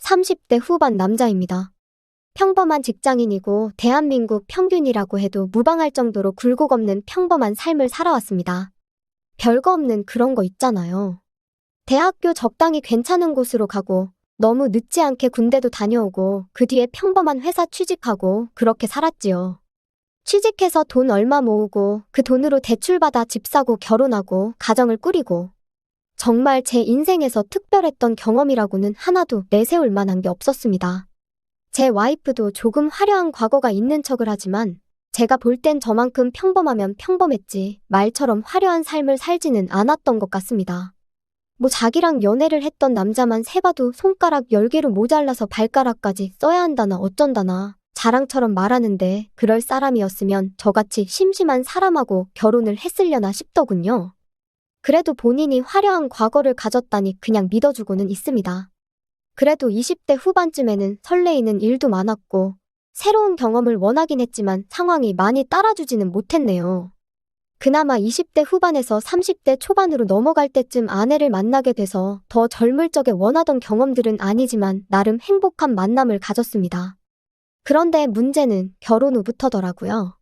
30대 후반 남자입니다. 평범한 직장인이고 대한민국 평균이라고 해도 무방할 정도로 굴곡 없는 평범한 삶을 살아왔습니다. 별거 없는 그런 거 있잖아요. 대학교 적당히 괜찮은 곳으로 가고 너무 늦지 않게 군대도 다녀오고 그 뒤에 평범한 회사 취직하고 그렇게 살았지요. 취직해서 돈 얼마 모으고 그 돈으로 대출받아 집 사고 결혼하고 가정을 꾸리고 정말 제 인생에서 특별했던 경험이라고는 하나도 내세울 만한 게 없었습니다. 제 와이프도 조금 화려한 과거가 있는 척을 하지만 제가 볼 땐 저만큼 평범하면 평범했지 말처럼 화려한 삶을 살지는 않았던 것 같습니다. 뭐 자기랑 연애를 했던 남자만 세봐도 손가락 10개로 모자라서 발가락까지 써야 한다나 어쩐다나 자랑처럼 말하는데 그럴 사람이었으면 저같이 심심한 사람하고 결혼을 했으려나 싶더군요. 그래도 본인이 화려한 과거를 가졌다니 그냥 믿어주고는 있습니다. 그래도 20대 후반쯤에는 설레이는 일도 많았고 새로운 경험을 원하긴 했지만 상황이 많이 따라주지는 못했네요. 그나마 20대 후반에서 30대 초반으로 넘어갈 때쯤 아내를 만나게 돼서 더 젊을 적에 원하던 경험들은 아니지만 나름 행복한 만남을 가졌습니다. 그런데 문제는 결혼 후부터더라고요.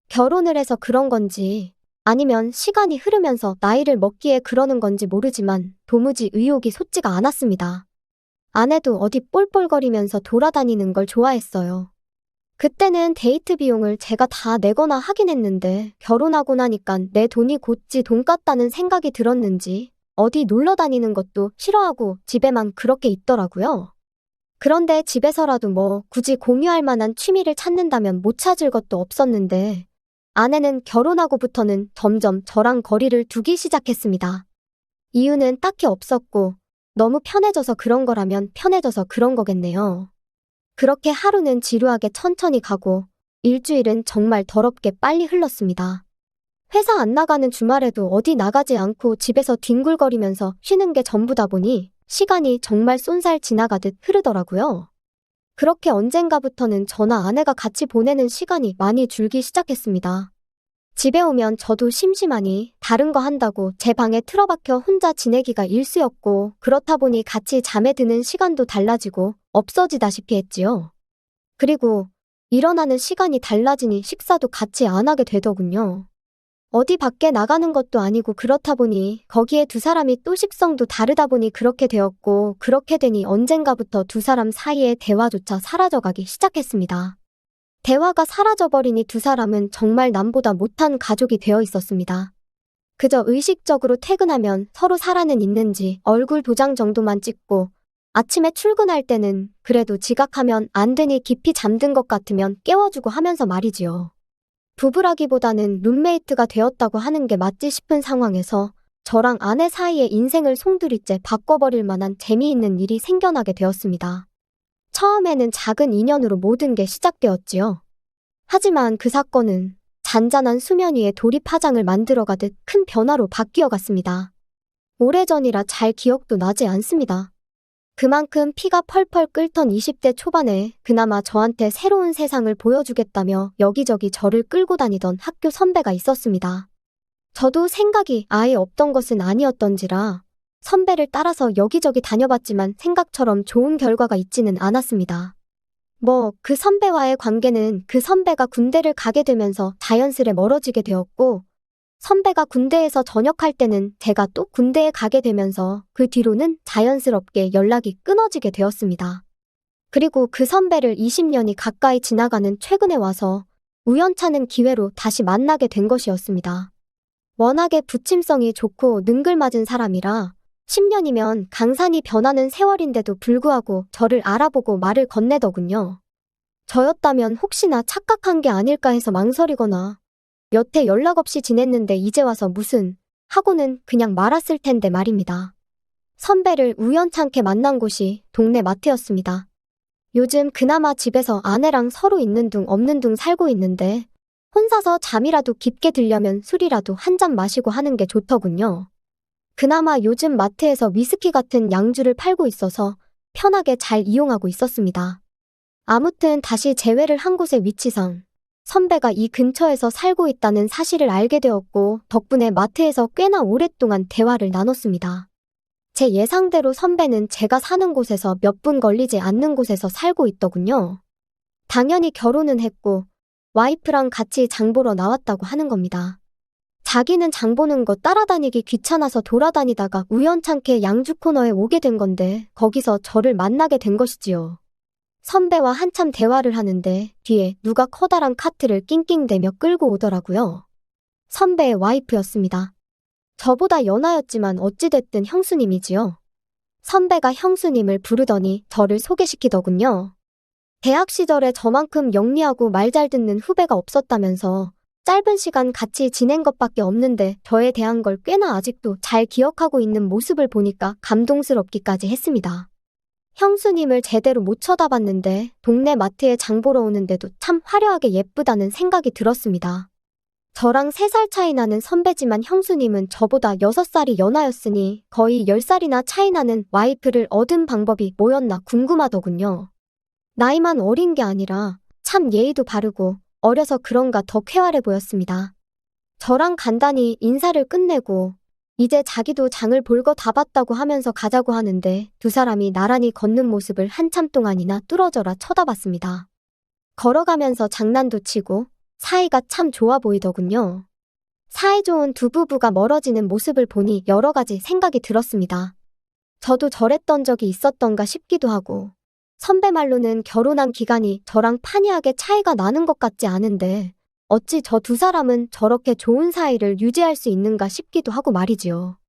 결혼을 해서 그런 건지 아니면 시간이 흐르면서 나이를 먹기에 그러는 건지 모르지만 도무지 의욕이 솟지가 않았습니다. 아내도 어디 볼볼거리면서 돌아다니는 걸 좋아했어요. 그때는 데이트 비용을 제가 다 내거나 하긴 했는데 결혼하고 나니까 내 돈이 곧지 돈 같다는 생각이 들었는지 어디 놀러 다니는 것도 싫어하고 집에만 그렇게 있더라고요. 그런데 집에서라도 뭐 굳이 공유할 만한 취미를 찾는다면 못 찾을 것도 없었는데 아내는 결혼하고부터는 점점 저랑 거리를 두기 시작했습니다. 이유는 딱히 없었고 너무 편해져서 그런 거라면 편해져서 그런 거겠네요. 그렇게 하루는 지루하게 천천히 가고 일주일은 정말 더럽게 빨리 흘렀습니다. 회사 안 나가는 주말에도 어디 나가지 않고 집에서 뒹굴거리면서 쉬는 게 전부다 보니 시간이 정말 쏜살 지나가듯 흐르더라고요. 그렇게 언젠가부터는 저나 아내가 같이 보내는 시간이 많이 줄기 시작했습니다. 집에 오면 저도 심심하니 다른 거 한다고 제 방에 틀어박혀 혼자 지내기가 일쑤였고 그렇다 보니 같이 잠에 드는 시간도 달라지고 없어지다시피 했지요. 그리고 일어나는 시간이 달라지니 식사도 같이 안 하게 되더군요. 어디 밖에 나가는 것도 아니고 그렇다 보니 거기에 두 사람이 또 식성도 다르다 보니 그렇게 되었고 그렇게 되니 언젠가부터 두 사람 사이의 대화조차 사라져가기 시작했습니다. 대화가 사라져버리니 두 사람은 정말 남보다 못한 가족이 되어 있었습니다. 그저 의식적으로 퇴근하면 서로 살아는 있는지 얼굴 도장 정도만 찍고 아침에 출근할 때는 그래도 지각하면 안 되니 깊이 잠든 것 같으면 깨워주고 하면서 말이지요. 부부라기보다는 룸메이트가 되었다고 하는 게 맞지 싶은 상황에서 저랑 아내 사이의 인생을 송두리째 바꿔버릴 만한 재미있는 일이 생겨나게 되었습니다. 처음에는 작은 인연으로 모든 게 시작되었지요. 하지만 그 사건은 잔잔한 수면 위에 돌입화장을 만들어가듯 큰 변화로 바뀌어갔습니다. 오래전이라 잘 기억도 나지 않습니다. 그만큼 피가 펄펄 끓던 20대 초반에 그나마 저한테 새로운 세상을 보여주겠다며 여기저기 저를 끌고 다니던 학교 선배가 있었습니다. 저도 생각이 아예 없던 것은 아니었던지라 선배를 따라서 여기저기 다녀봤지만 생각처럼 좋은 결과가 있지는 않았습니다. 그 선배와의 관계는 그 선배가 군대를 가게 되면서 자연스레 멀어지게 되었고 선배가 군대에서 전역할 때는 제가 또 군대에 가게 되면서 그 뒤로는 자연스럽게 연락이 끊어지게 되었습니다. 그리고 그 선배를 20년이 가까이 지나가는 최근에 와서 우연찮은 기회로 다시 만나게 된 것이었습니다. 워낙에 부침성이 좋고 능글맞은 사람이라 10년이면 강산이 변하는 세월인데도 불구하고 저를 알아보고 말을 건네더군요. 저였다면 혹시나 착각한 게 아닐까 해서 망설이거나 몇 해 연락 없이 지냈는데 이제 와서 무슨 하고는 그냥 말았을 텐데 말입니다. 선배를 우연찮게 만난 곳이 동네 마트였습니다. 요즘 그나마 집에서 아내랑 서로 있는 둥 없는 둥 살고 있는데 혼자서 잠이라도 깊게 들려면 술이라도 한 잔 마시고 하는 게 좋더군요. 그나마 요즘 마트에서 위스키 같은 양주를 팔고 있어서 편하게 잘 이용하고 있었습니다. 아무튼 다시 재회를 한 곳의 위치상 선배가 이 근처에서 살고 있다는 사실을 알게 되었고 덕분에 마트에서 꽤나 오랫동안 대화를 나눴습니다. 제 예상대로 선배는 제가 사는 곳에서 몇 분 걸리지 않는 곳에서 살고 있더군요. 당연히 결혼은 했고 와이프랑 같이 장 보러 나왔다고 하는 겁니다. 자기는 장 보는 거 따라다니기 귀찮아서 돌아다니다가 우연찮게 양주 코너에 오게 된 건데 거기서 저를 만나게 된 것이지요. 선배와 한참 대화를 하는데 뒤에 누가 커다란 카트를 낑낑대며 끌고 오더라고요. 선배의 와이프였습니다. 저보다 연하였지만 어찌됐든 형수님이지요. 선배가 형수님을 부르더니 저를 소개시키더군요. 대학 시절에 저만큼 영리하고 말 잘 듣는 후배가 없었다면서 짧은 시간 같이 지낸 것밖에 없는데 저에 대한 걸 꽤나 아직도 잘 기억하고 있는 모습을 보니까 감동스럽기까지 했습니다. 형수님을 제대로 못 쳐다봤는데 동네 마트에 장 보러 오는데도 참 화려하게 예쁘다는 생각이 들었습니다. 저랑 3살 차이 나는 선배지만 형수님은 저보다 6살이 연하였으니 거의 10살이나 차이 나는 와이프를 얻은 방법이 뭐였나 궁금하더군요. 나이만 어린 게 아니라 참 예의도 바르고 어려서 그런가 더 쾌활해 보였습니다. 저랑 간단히 인사를 끝내고 이제 자기도 장을 볼 거 다 봤다고 하면서 가자고 하는데 두 사람이 나란히 걷는 모습을 한참 동안이나 뚫어져라 쳐다봤습니다. 걸어가면서 장난도 치고 사이가 참 좋아 보이더군요. 사이좋은 두 부부가 멀어지는 모습을 보니 여러 가지 생각이 들었습니다. 저도 저랬던 적이 있었던가 싶기도 하고 선배 말로는 결혼한 기간이 저랑 판이하게 차이가 나는 것 같지 않은데 어찌 저 두 사람은 저렇게 좋은 사이를 유지할 수 있는가 싶기도 하고 말이지요.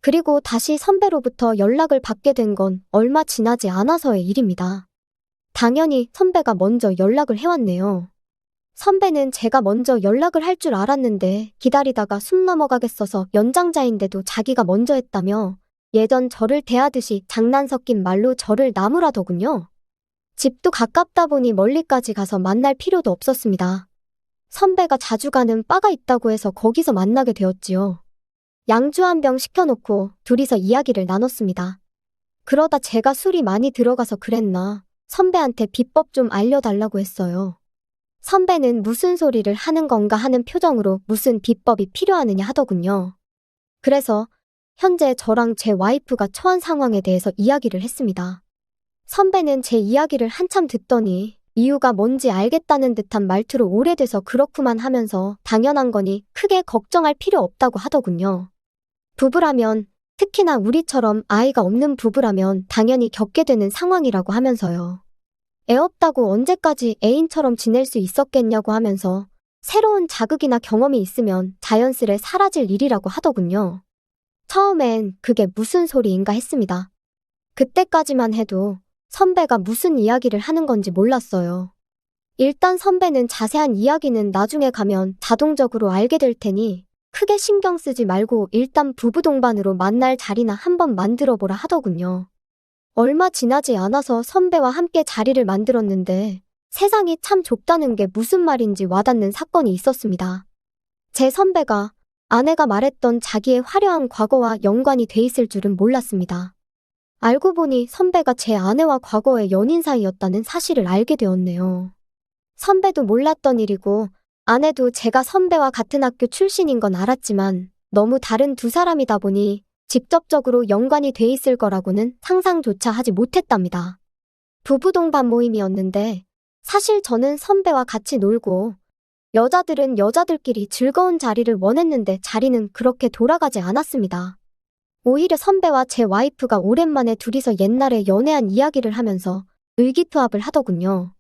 그리고 다시 선배로부터 연락을 받게 된 건 얼마 지나지 않아서의 일입니다. 당연히 선배가 먼저 연락을 해왔네요. 선배는 제가 먼저 연락을 할 줄 알았는데 기다리다가 숨 넘어가겠어서 연장자인데도 자기가 먼저 했다며 예전 저를 대하듯이 장난 섞인 말로 저를 나무라더군요. 집도 가깝다 보니 멀리까지 가서 만날 필요도 없었습니다. 선배가 자주 가는 바가 있다고 해서 거기서 만나게 되었지요. 양주 한 병 시켜놓고 둘이서 이야기를 나눴습니다. 그러다 제가 술이 많이 들어가서 그랬나 선배한테 비법 좀 알려달라고 했어요. 선배는 무슨 소리를 하는 건가 하는 표정으로 무슨 비법이 필요하느냐 하더군요. 그래서 현재 저랑 제 와이프가 처한 상황에 대해서 이야기를 했습니다. 선배는 제 이야기를 한참 듣더니 이유가 뭔지 알겠다는 듯한 말투로 오래돼서 그렇구만 하면서 당연한 거니 크게 걱정할 필요 없다고 하더군요. 부부라면, 특히나 우리처럼 아이가 없는 부부라면 당연히 겪게 되는 상황이라고 하면서요. 애 없다고 언제까지 애인처럼 지낼 수 있었겠냐고 하면서 새로운 자극이나 경험이 있으면 자연스레 사라질 일이라고 하더군요. 처음엔 그게 무슨 소리인가 했습니다. 그때까지만 해도 선배가 무슨 이야기를 하는 건지 몰랐어요. 일단 선배는 자세한 이야기는 나중에 가면 자동적으로 알게 될 테니 크게 신경 쓰지 말고 일단 부부 동반으로 만날 자리나 한번 만들어보라 하더군요. 얼마 지나지 않아서 선배와 함께 자리를 만들었는데 세상이 참 좁다는 게 무슨 말인지 와닿는 사건이 있었습니다. 제 선배가 아내가 말했던 자기의 화려한 과거와 연관이 돼 있을 줄은 몰랐습니다. 알고 보니 선배가 제 아내와 과거의 연인 사이였다는 사실을 알게 되었네요. 선배도 몰랐던 일이고 아내도 제가 선배와 같은 학교 출신인 건 알았지만 너무 다른 두 사람이다 보니 직접적으로 연관이 돼 있을 거라고는 상상조차 하지 못했답니다. 부부 동반 모임이었는데 사실 저는 선배와 같이 놀고 여자들은 여자들끼리 즐거운 자리를 원했는데 자리는 그렇게 돌아가지 않았습니다. 오히려 선배와 제 와이프가 오랜만에 둘이서 옛날에 연애한 이야기를 하면서 의기투합을 하더군요.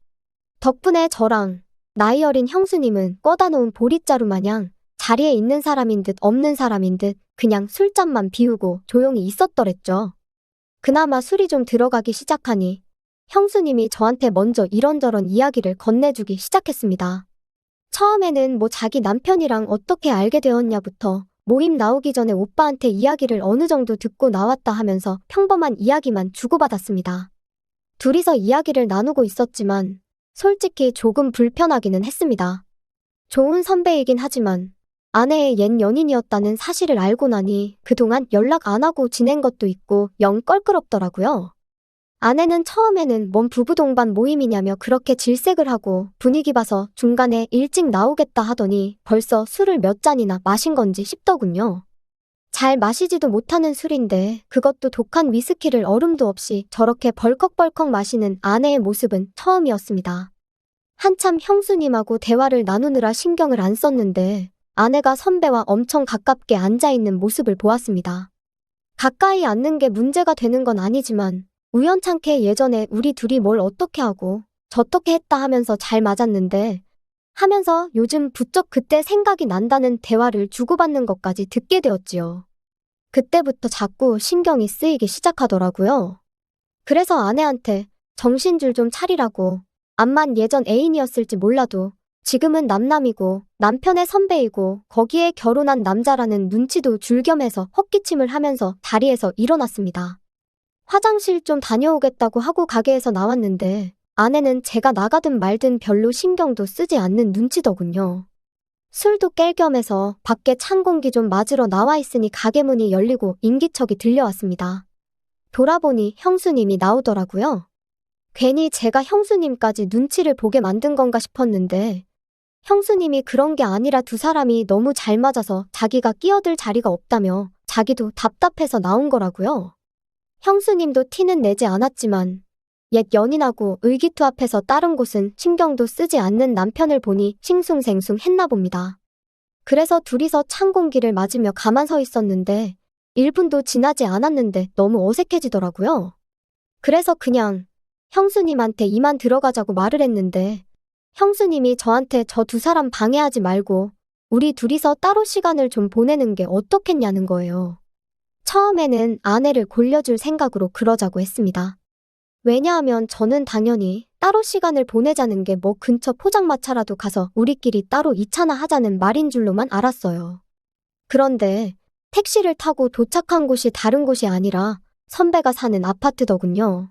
덕분에 저랑 나이 어린 형수님은 꺼다 놓은 보릿자루 마냥 자리에 있는 사람인 듯 없는 사람인 듯 그냥 술잔만 비우고 조용히 있었더랬죠. 그나마 술이 좀 들어가기 시작하니 형수님이 저한테 먼저 이런저런 이야기를 건네주기 시작했습니다. 처음에는 뭐 자기 남편이랑 어떻게 알게 되었냐부터 모임 나오기 전에 오빠한테 이야기를 어느 정도 듣고 나왔다 하면서 평범한 이야기만 주고받았습니다. 둘이서 이야기를 나누고 있었지만 솔직히 조금 불편하기는 했습니다. 좋은 선배이긴 하지만 아내의 옛 연인이었다는 사실을 알고 나니 그동안 연락 안 하고 지낸 것도 있고 영 껄끄럽더라고요. 아내는 처음에는 뭔 부부 동반 모임이냐며 그렇게 질색을 하고 분위기 봐서 중간에 일찍 나오겠다 하더니 벌써 술을 몇 잔이나 마신 건지 싶더군요. 잘 마시지도 못하는 술인데 그것도 독한 위스키를 얼음도 없이 저렇게 벌컥벌컥 마시는 아내의 모습은 처음이었습니다. 한참 형수님하고 대화를 나누느라 신경을 안 썼는데 아내가 선배와 엄청 가깝게 앉아있는 모습을 보았습니다. 가까이 앉는 게 문제가 되는 건 아니지만 우연찮게 예전에 우리 둘이 뭘 어떻게 하고 저떻게 했다 하면서 잘 맞았는데 하면서 요즘 부쩍 그때 생각이 난다는 대화를 주고받는 것까지 듣게 되었지요. 그때부터 자꾸 신경이 쓰이기 시작하더라고요. 그래서 아내한테 정신줄 좀 차리라고, 암만 예전 애인이었을지 몰라도 지금은 남남이고 남편의 선배이고 거기에 결혼한 남자라는 눈치도 줄 겸해서 헛기침을 하면서 자리에서 일어났습니다. 화장실 좀 다녀오겠다고 하고 가게에서 나왔는데 아내는 제가 나가든 말든 별로 신경도 쓰지 않는 눈치더군요. 술도 깰 겸해서 밖에 찬 공기 좀 맞으러 나와 있으니 가게 문이 열리고 인기척이 들려왔습니다. 돌아보니 형수님이 나오더라고요. 괜히 제가 형수님까지 눈치를 보게 만든 건가 싶었는데 형수님이 그런 게 아니라 두 사람이 너무 잘 맞아서 자기가 끼어들 자리가 없다며 자기도 답답해서 나온 거라고요. 형수님도 티는 내지 않았지만 옛 연인하고 의기투합해서 다른 곳은 신경도 쓰지 않는 남편을 보니 싱숭생숭 했나 봅니다. 그래서 둘이서 찬 공기를 맞으며 가만 서 있었는데 1분도 지나지 않았는데 너무 어색해지더라고요. 그래서 그냥 형수님한테 이만 들어가자고 말을 했는데 형수님이 저한테 저 두 사람 방해하지 말고 우리 둘이서 따로 시간을 좀 보내는 게 어떻겠냐는 거예요. 처음에는 아내를 골려줄 생각으로 그러자고 했습니다. 왜냐하면 저는 당연히 따로 시간을 보내자는 게 뭐 근처 포장마차라도 가서 우리끼리 따로 2차나 하자는 말인 줄로만 알았어요. 그런데 택시를 타고 도착한 곳이 다른 곳이 아니라 선배가 사는 아파트더군요.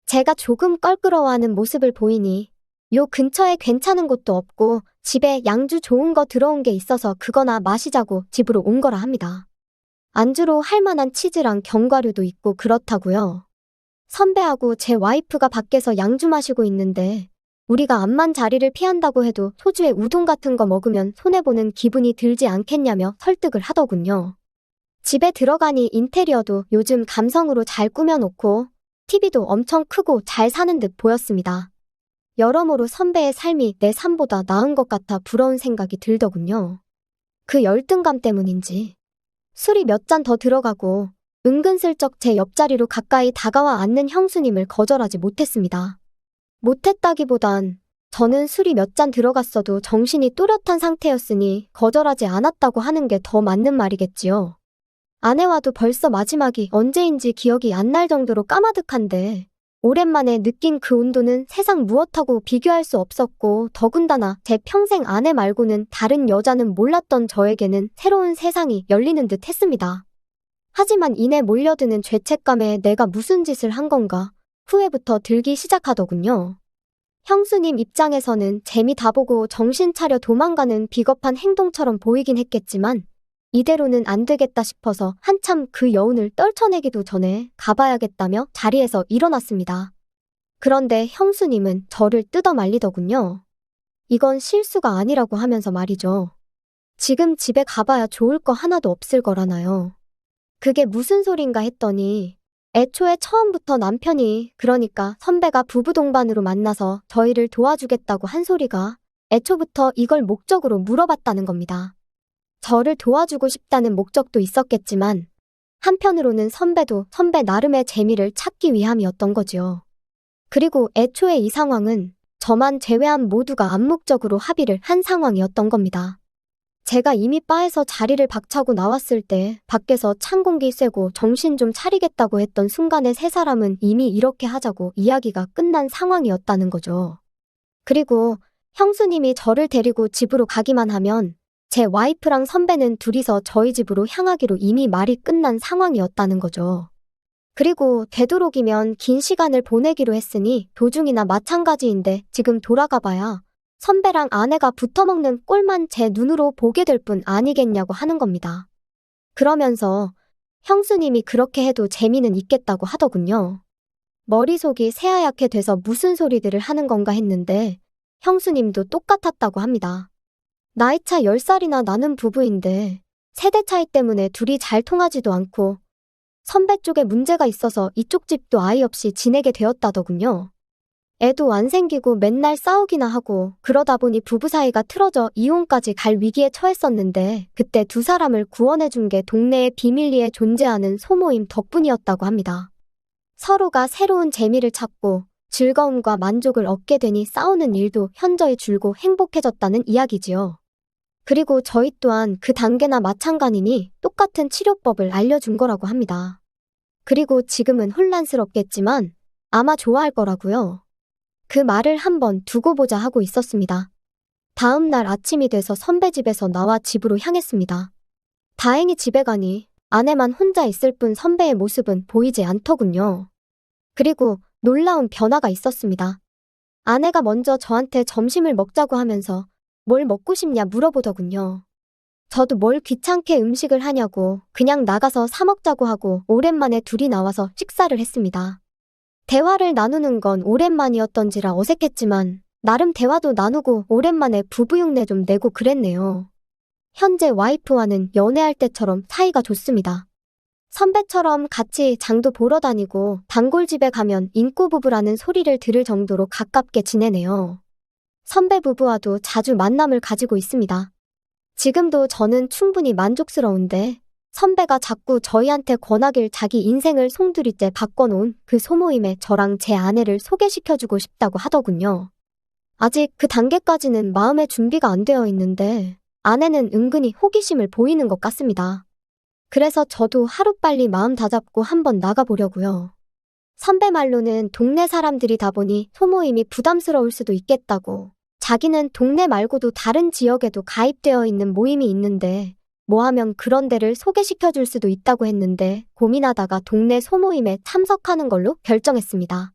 제가 조금 껄끄러워하는 모습을 보이니 요 근처에 괜찮은 곳도 없고 집에 양주 좋은 거 들어온 게 있어서 그거나 마시자고 집으로 온 거라 합니다. 안주로 할 만한 치즈랑 견과류도 있고 그렇다고요. 선배하고 제 와이프가 밖에서 양주 마시고 있는데 우리가 암만 자리를 피한다고 해도 소주에 우동 같은 거 먹으면 손해보는 기분이 들지 않겠냐며 설득을 하더군요. 집에 들어가니 인테리어도 요즘 감성으로 잘 꾸며놓고 TV도 엄청 크고 잘 사는 듯 보였습니다. 여러모로 선배의 삶이 내 삶보다 나은 것 같아 부러운 생각이 들더군요. 그 열등감 때문인지 술이 몇 잔 더 들어가고 은근슬쩍 제 옆자리로 가까이 다가와 앉는 형수님을 거절하지 못했습니다. 못했다기보단 저는 술이 몇 잔 들어갔어도 정신이 또렷한 상태였으니 거절하지 않았다고 하는 게 더 맞는 말이겠지요. 아내와도 벌써 마지막이 언제인지 기억이 안 날 정도로 까마득한데 오랜만에 느낀 그 온도는 세상 무엇하고 비교할 수 없었고 더군다나 제 평생 아내 말고는 다른 여자는 몰랐던 저에게는 새로운 세상이 열리는 듯 했습니다. 하지만 이내 몰려드는 죄책감에 내가 무슨 짓을 한 건가 후회부터 들기 시작하더군요. 형수님 입장에서는 재미 다 보고 정신 차려 도망가는 비겁한 행동처럼 보이긴 했겠지만 이대로는 안 되겠다 싶어서 한참 그 여운을 떨쳐내기도 전에 가봐야겠다며 자리에서 일어났습니다. 그런데 형수님은 저를 뜯어 말리더군요. 이건 실수가 아니라고 하면서 말이죠. 지금 집에 가봐야 좋을 거 하나도 없을 거라나요. 그게 무슨 소린가 했더니 애초에 처음부터 남편이 그러니까 선배가 부부 동반으로 만나서 저희를 도와주겠다고 한 소리가 애초부터 이걸 목적으로 물어봤다는 겁니다. 저를 도와주고 싶다는 목적도 있었겠지만 한편으로는 선배도 선배 나름의 재미를 찾기 위함이었던 거지요. 그리고 애초에 이 상황은 저만 제외한 모두가 암묵적으로 합의를 한 상황이었던 겁니다. 제가 이미 바에서 자리를 박차고 나왔을 때 밖에서 찬 공기 쐬고 정신 좀 차리겠다고 했던 순간에 세 사람은 이미 이렇게 하자고 이야기가 끝난 상황이었다는 거죠. 그리고 형수님이 저를 데리고 집으로 가기만 하면 제 와이프랑 선배는 둘이서 저희 집으로 향하기로 이미 말이 끝난 상황이었다는 거죠. 그리고 되도록이면 긴 시간을 보내기로 했으니 도중이나 마찬가지인데 지금 돌아가봐야 선배랑 아내가 붙어먹는 꼴만 제 눈으로 보게 될 뿐 아니겠냐고 하는 겁니다. 그러면서 형수님이 그렇게 해도 재미는 있겠다고 하더군요. 머리속이 새하얗게 돼서 무슨 소리들을 하는 건가 했는데 형수님도 똑같았다고 합니다. 나이차 10살이나 나는 부부인데 세대 차이 때문에 둘이 잘 통하지도 않고 선배 쪽에 문제가 있어서 이쪽 집도 아이 없이 지내게 되었다더군요. 애도 안 생기고 맨날 싸우기나 하고 그러다 보니 부부 사이가 틀어져 이혼까지 갈 위기에 처했었는데 그때 두 사람을 구원해준 게 동네에 비밀리에 존재하는 소모임 덕분이었다고 합니다. 서로가 새로운 재미를 찾고 즐거움과 만족을 얻게 되니 싸우는 일도 현저히 줄고 행복해졌다는 이야기지요. 그리고 저희 또한 그 단계나 마찬가지니 똑같은 치료법을 알려준 거라고 합니다. 그리고 지금은 혼란스럽겠지만 아마 좋아할 거라고요. 그 말을 한번 두고 보자 하고 있었습니다. 다음 날 아침이 돼서 선배 집에서 나와 집으로 향했습니다. 다행히 집에 가니 아내만 혼자 있을 뿐 선배의 모습은 보이지 않더군요. 그리고 놀라운 변화가 있었습니다. 아내가 먼저 저한테 점심을 먹자고 하면서 뭘 먹고 싶냐 물어보더군요. 저도 뭘 귀찮게 음식을 하냐고 그냥 나가서 사 먹자고 하고 오랜만에 둘이 나와서 식사를 했습니다. 대화를 나누는 건 오랜만이었던지라 어색했지만 나름 대화도 나누고 오랜만에 부부 흉내 좀 내고 그랬네요. 현재 와이프와는 연애할 때처럼 사이가 좋습니다. 선배처럼 같이 장도 보러 다니고 단골집에 가면 인꼬부부라는 소리를 들을 정도로 가깝게 지내네요. 선배 부부와도 자주 만남을 가지고 있습니다. 지금도 저는 충분히 만족스러운데 선배가 자꾸 저희한테 권하길 자기 인생을 송두리째 바꿔놓은 그 소모임에 저랑 제 아내를 소개시켜주고 싶다고 하더군요. 아직 그 단계까지는 마음의 준비가 안 되어 있는데 아내는 은근히 호기심을 보이는 것 같습니다. 그래서 저도 하루빨리 마음 다잡고 한번 나가보려고요. 선배 말로는 동네 사람들이다 보니 소모임이 부담스러울 수도 있겠다고, 자기는 동네 말고도 다른 지역에도 가입되어 있는 모임이 있는데 뭐 하면 그런 데를 소개시켜줄 수도 있다고 했는데 고민하다가 동네 소모임에 참석하는 걸로 결정했습니다.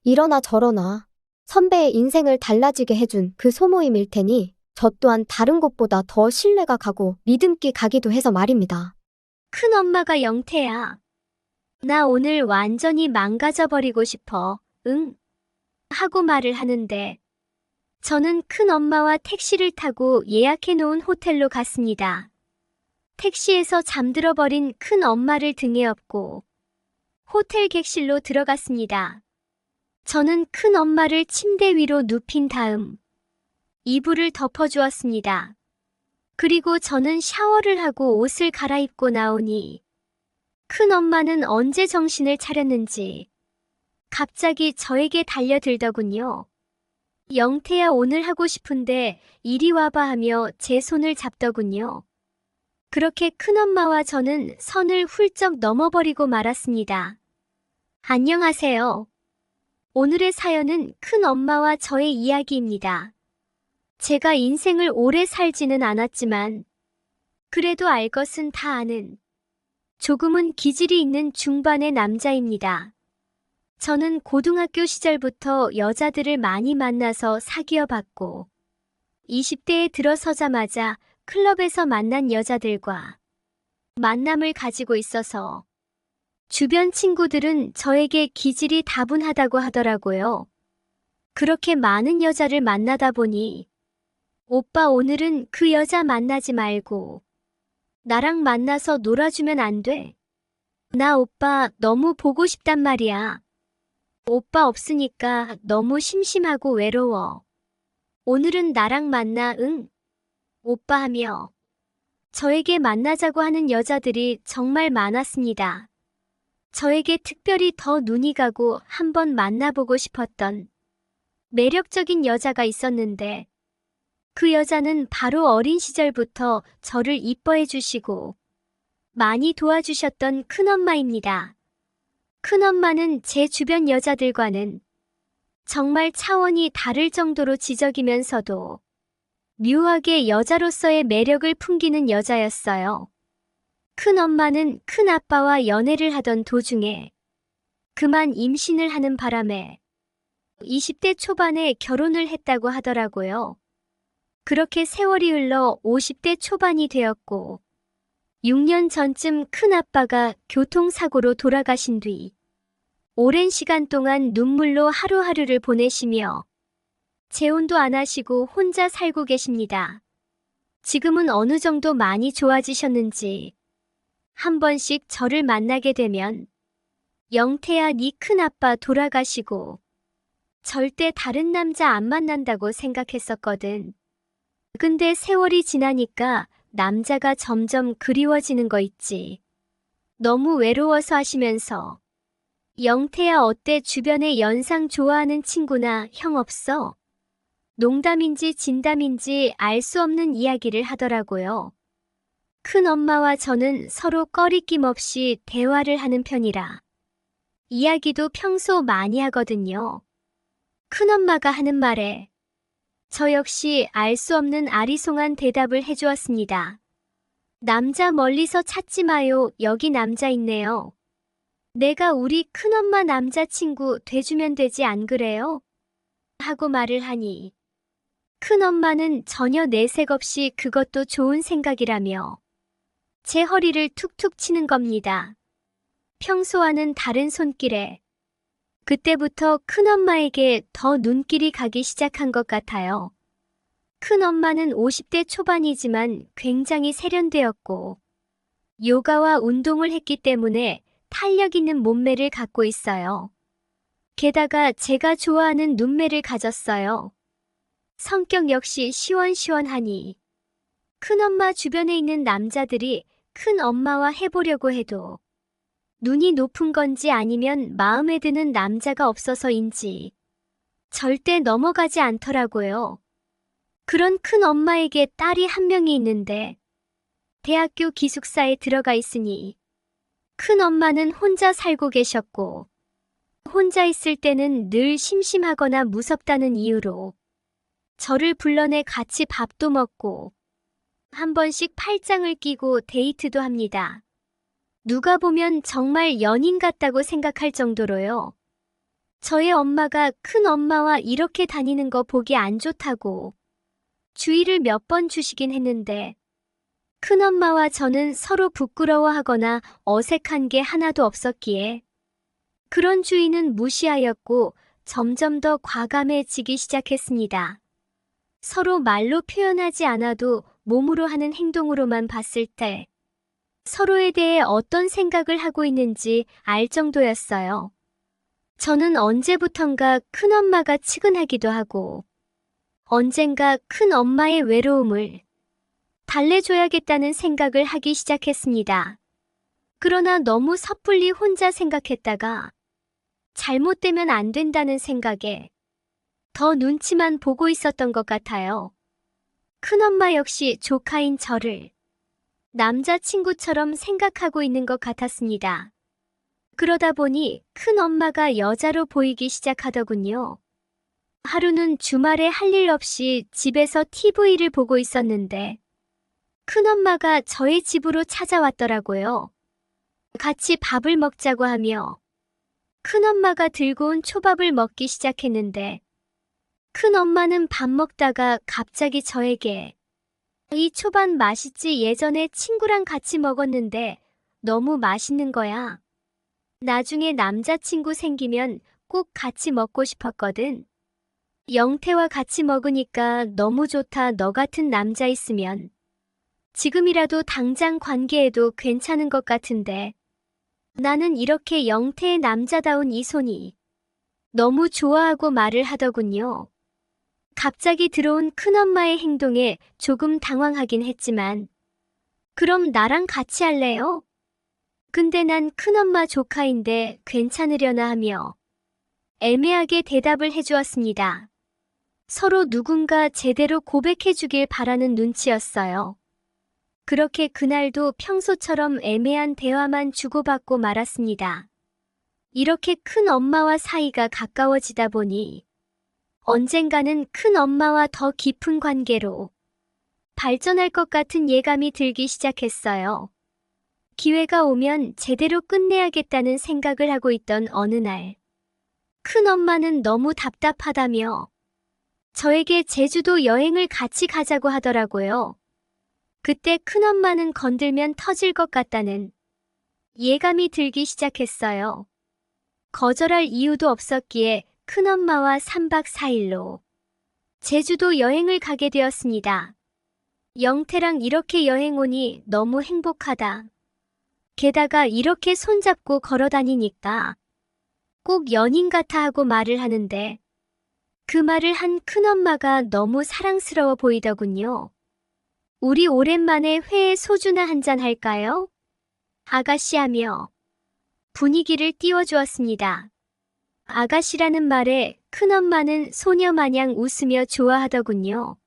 이러나 저러나 선배의 인생을 달라지게 해준 그 소모임일 테니 저 또한 다른 곳보다 더 신뢰가 가고 믿음기 가기도 해서 말입니다. 큰엄마가 영태야. 나 오늘 완전히 망가져버리고 싶어. 응? 하고 말을 하는데 저는 큰엄마와 택시를 타고 예약해놓은 호텔로 갔습니다. 택시에서 잠들어버린 큰엄마를 등에 업고 호텔 객실로 들어갔습니다. 저는 큰엄마를 침대 위로 눕힌 다음 이불을 덮어주었습니다. 그리고 저는 샤워를 하고 옷을 갈아입고 나오니 큰엄마는 언제 정신을 차렸는지 갑자기 저에게 달려들더군요. 영태야, 오늘 하고 싶은데 이리 와봐 하며 제 손을 잡더군요. 그렇게 큰엄마와 저는 선을 훌쩍 넘어버리고 말았습니다. 안녕하세요. 오늘의 사연은 큰엄마와 저의 이야기입니다. 제가 인생을 오래 살지는 않았지만 그래도 알 것은 다 아는 조금은 기질이 있는 중반의 남자입니다. 저는 고등학교 시절부터 여자들을 많이 만나서 사귀어 봤고 20대에 들어서자마자 클럽에서 만난 여자들과 만남을 가지고 있어서 주변 친구들은 저에게 기질이 다분하다고 하더라고요. 그렇게 많은 여자를 만나다 보니 오빠, 오늘은 그 여자 만나지 말고 나랑 만나서 놀아주면 안 돼? 나 오빠 너무 보고 싶단 말이야. 오빠 없으니까 너무 심심하고 외로워. 오늘은 나랑 만나, 응? 오빠 하며 저에게 만나자고 하는 여자들이 정말 많았습니다. 저에게 특별히 더 눈이 가고 한번 만나보고 싶었던 매력적인 여자가 있었는데 그 여자는 바로 어린 시절부터 저를 이뻐해 주시고 많이 도와주셨던 큰엄마입니다. 큰엄마는 제 주변 여자들과는 정말 차원이 다를 정도로 지적이면서도 묘하게 여자로서의 매력을 풍기는 여자였어요. 큰엄마는 큰아빠와 연애를 하던 도중에 그만 임신을 하는 바람에 20대 초반에 결혼을 했다고 하더라고요. 그렇게 세월이 흘러 50대 초반이 되었고 6년 전쯤 큰아빠가 교통사고로 돌아가신 뒤 오랜 시간 동안 눈물로 하루하루를 보내시며 재혼도 안 하시고 혼자 살고 계십니다. 지금은 어느 정도 많이 좋아지셨는지 한 번씩 저를 만나게 되면 영태야, 네 큰아빠 돌아가시고 절대 다른 남자 안 만난다고 생각했었거든. 근데 세월이 지나니까 남자가 점점 그리워지는 거 있지. 너무 외로워서 하시면서 영태야, 어때? 주변에 연상 좋아하는 친구나 형 없어? 농담인지 진담인지 알 수 없는 이야기를 하더라고요. 큰엄마와 저는 서로 꺼리낌 없이 대화를 하는 편이라 이야기도 평소 많이 하거든요. 큰엄마가 하는 말에 저 역시 알 수 없는 아리송한 대답을 해주었습니다. 남자 멀리서 찾지 마요. 여기 남자 있네요. 내가 우리 큰엄마 남자친구 돼주면 되지 안 그래요? 하고 말을 하니 큰엄마는 전혀 내색 없이 그것도 좋은 생각이라며 제 허리를 툭툭 치는 겁니다. 평소와는 다른 손길에 그때부터 큰엄마에게 더 눈길이 가기 시작한 것 같아요. 큰엄마는 50대 초반이지만 굉장히 세련되었고 요가와 운동을 했기 때문에 탄력 있는 몸매를 갖고 있어요. 게다가 제가 좋아하는 눈매를 가졌어요. 성격 역시 시원시원하니 큰엄마 주변에 있는 남자들이 큰엄마와 해보려고 해도 눈이 높은 건지 아니면 마음에 드는 남자가 없어서인지 절대 넘어가지 않더라고요. 그런 큰엄마에게 딸이 한 명이 있는데 대학교 기숙사에 들어가 있으니 큰엄마는 혼자 살고 계셨고 혼자 있을 때는 늘 심심하거나 무섭다는 이유로 저를 불러내 같이 밥도 먹고 한 번씩 팔짱을 끼고 데이트도 합니다. 누가 보면 정말 연인 같다고 생각할 정도로요. 저의 엄마가 큰엄마와 이렇게 다니는 거 보기 안 좋다고 주의를 몇 번 주시긴 했는데 큰엄마와 저는 서로 부끄러워하거나 어색한 게 하나도 없었기에 그런 주의는 무시하였고 점점 더 과감해지기 시작했습니다. 서로 말로 표현하지 않아도 몸으로 하는 행동으로만 봤을 때 서로에 대해 어떤 생각을 하고 있는지 알 정도였어요. 저는 언제부턴가 큰엄마가 측은하기도 하고 언젠가 큰엄마의 외로움을 달래줘야겠다는 생각을 하기 시작했습니다. 그러나 너무 섣불리 혼자 생각했다가 잘못되면 안 된다는 생각에 더 눈치만 보고 있었던 것 같아요. 큰엄마 역시 조카인 저를 남자친구처럼 생각하고 있는 것 같았습니다. 그러다 보니 큰엄마가 여자로 보이기 시작하더군요. 하루는 주말에 할 일 없이 집에서 TV를 보고 있었는데 큰엄마가 저의 집으로 찾아왔더라고요. 같이 밥을 먹자고 하며 큰엄마가 들고 온 초밥을 먹기 시작했는데 큰엄마는 밥 먹다가 갑자기 저에게 이 초밥 맛있지? 예전에 친구랑 같이 먹었는데 너무 맛있는 거야. 나중에 남자친구 생기면 꼭 같이 먹고 싶었거든. 영태와 같이 먹으니까 너무 좋다. 너 같은 남자 있으면 지금이라도 당장 관계해도 괜찮은 것 같은데 나는 이렇게 영태의 남자다운 이 손이 너무 좋아하고 말을 하더군요. 갑자기 들어온 큰엄마의 행동에 조금 당황하긴 했지만 그럼 나랑 같이 할래요? 근데 난 큰엄마 조카인데 괜찮으려나 하며 애매하게 대답을 해주었습니다. 서로 누군가 제대로 고백해주길 바라는 눈치였어요. 그렇게 그날도 평소처럼 애매한 대화만 주고받고 말았습니다. 이렇게 큰엄마와 사이가 가까워지다 보니 언젠가는 큰엄마와 더 깊은 관계로 발전할 것 같은 예감이 들기 시작했어요. 기회가 오면 제대로 끝내야겠다는 생각을 하고 있던 어느 날, 큰엄마는 너무 답답하다며 저에게 제주도 여행을 같이 가자고 하더라고요. 그때 큰엄마는 건들면 터질 것 같다는 예감이 들기 시작했어요. 거절할 이유도 없었기에 큰엄마와 3박 4일로 제주도 여행을 가게 되었습니다. 영태랑 이렇게 여행 오니 너무 행복하다. 게다가 이렇게 손잡고 걸어 다니니까 꼭 연인 같아 하고 말을 하는데 그 말을 한 큰엄마가 너무 사랑스러워 보이더군요. 우리 오랜만에 회에 소주나 한잔 할까요? 아가씨 하며 분위기를 띄워주었습니다. 아가씨라는 말에 큰엄마는 소녀 마냥 웃으며 좋아하더군요.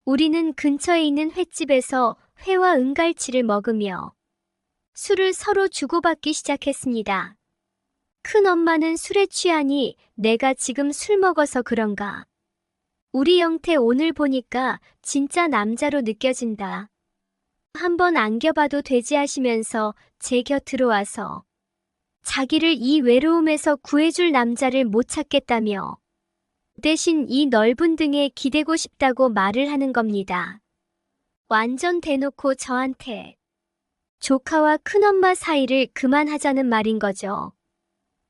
우리는 근처에 있는 횟집에서 회와 은갈치를 먹으며 술을 서로 주고받기 시작했습니다. 큰엄마는 술에 취하니 내가 지금 술 먹어서 그런가. 우리 영태 오늘 보니까 진짜 남자로 느껴진다. 한번 안겨봐도 되지 하시면서 제 곁으로 와서 자기를 이 외로움에서 구해줄 남자를 못 찾겠다며 대신 이 넓은 등에 기대고 싶다고 말을 하는 겁니다. 완전 대놓고 저한테 조카와 큰엄마 사이를 그만하자는 말인 거죠.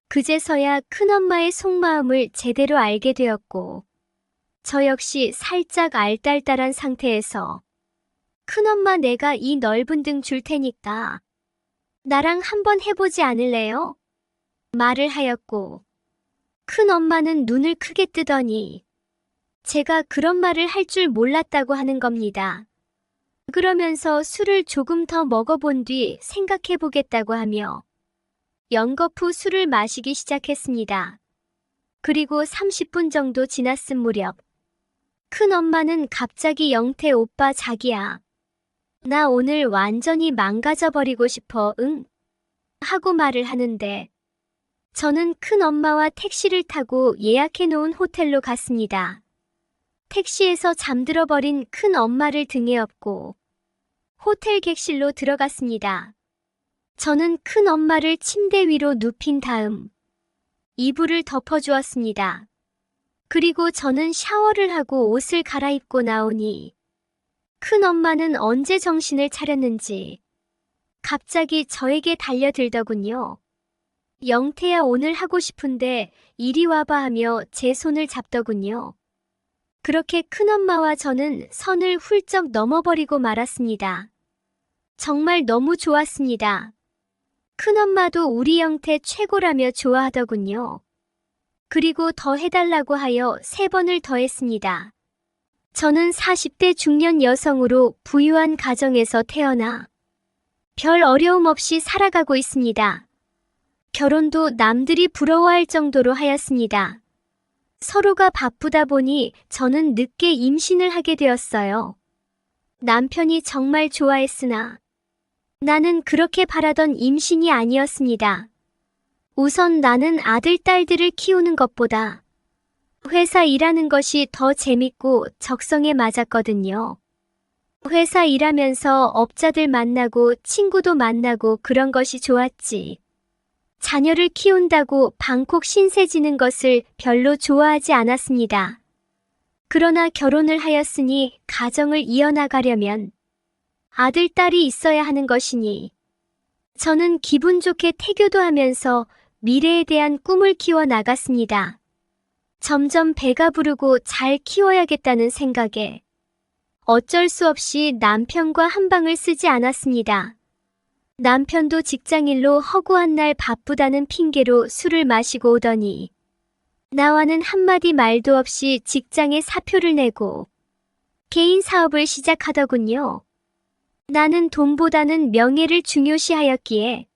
그제서야 큰엄마의 속마음을 제대로 알게 되었고 저 역시 살짝 알딸딸한 상태에서 큰엄마 내가 이 넓은 등 줄 테니까 나랑 한번 해보지 않을래요? 말을 하였고 큰엄마는 눈을 크게 뜨더니 제가 그런 말을 할 줄 몰랐다고 하는 겁니다. 그러면서 술을 조금 더 먹어본 뒤 생각해보겠다고 하며 연거푸 술을 마시기 시작했습니다. 그리고 30분 정도 지났을 무렵 큰엄마는 갑자기 영태 오빠 자기야. 나 오늘 완전히 망가져버리고 싶어 응? 하고 말을 하는데 저는 큰엄마와 택시를 타고 예약해놓은 호텔로 갔습니다. 택시에서 잠들어버린 큰엄마를 등에 업고 호텔 객실로 들어갔습니다. 저는 큰엄마를 침대 위로 눕힌 다음 이불을 덮어주었습니다. 그리고 저는 샤워를 하고 옷을 갈아입고 나오니 큰엄마는 언제 정신을 차렸는지 갑자기 저에게 달려들더군요. 영태야 오늘 하고 싶은데 이리 와봐 하며 제 손을 잡더군요. 그렇게 큰엄마와 저는 선을 훌쩍 넘어버리고 말았습니다. 정말 너무 좋았습니다. 큰엄마도 우리 영태 최고라며 좋아하더군요. 그리고 더 해달라고 하여 3번을 더 했습니다. 저는 40대 중년 여성으로 부유한 가정에서 태어나 별 어려움 없이 살아가고 있습니다. 결혼도 남들이 부러워할 정도로 하였습니다. 서로가 바쁘다 보니 저는 늦게 임신을 하게 되었어요. 남편이 정말 좋아했으나 나는 그렇게 바라던 임신이 아니었습니다. 우선 나는 아들, 딸들을 키우는 것보다 회사 일하는 것이 더 재밌고 적성에 맞았거든요. 회사 일하면서 업자들 만나고 친구도 만나고 그런 것이 좋았지. 자녀를 키운다고 방콕 신세 지는 것을 별로 좋아하지 않았습니다. 그러나 결혼을 하였으니 가정을 이어나가려면 아들, 딸이 있어야 하는 것이니 저는 기분 좋게 태교도 하면서 미래에 대한 꿈을 키워 나갔습니다. 점점 배가 부르고 잘 키워야겠다는 생각에 어쩔 수 없이 남편과 한방을 쓰지 않았습니다. 남편도 직장일로 허구한 날 바쁘다는 핑계로 술을 마시고 오더니 나와는 한마디 말도 없이 직장에 사표를 내고 개인 사업을 시작하더군요. 나는 돈보다는 명예를 중요시하였기에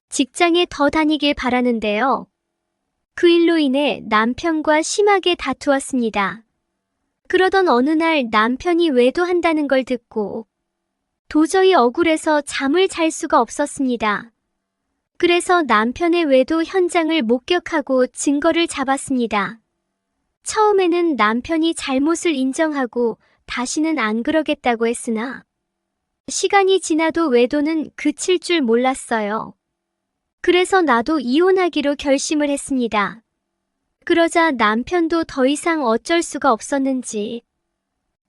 직장에 더 다니길 바라는데요. 그 일로 인해 남편과 심하게 다투었습니다. 그러던 어느 날 남편이 외도한다는 걸 듣고 도저히 억울해서 잠을 잘 수가 없었습니다. 그래서 남편의 외도 현장을 목격하고 증거를 잡았습니다. 처음에는 남편이 잘못을 인정하고 다시는 안 그러겠다고 했으나 시간이 지나도 외도는 그칠 줄 몰랐어요. 그래서 나도 이혼하기로 결심을 했습니다. 그러자 남편도 더 이상 어쩔 수가 없었는지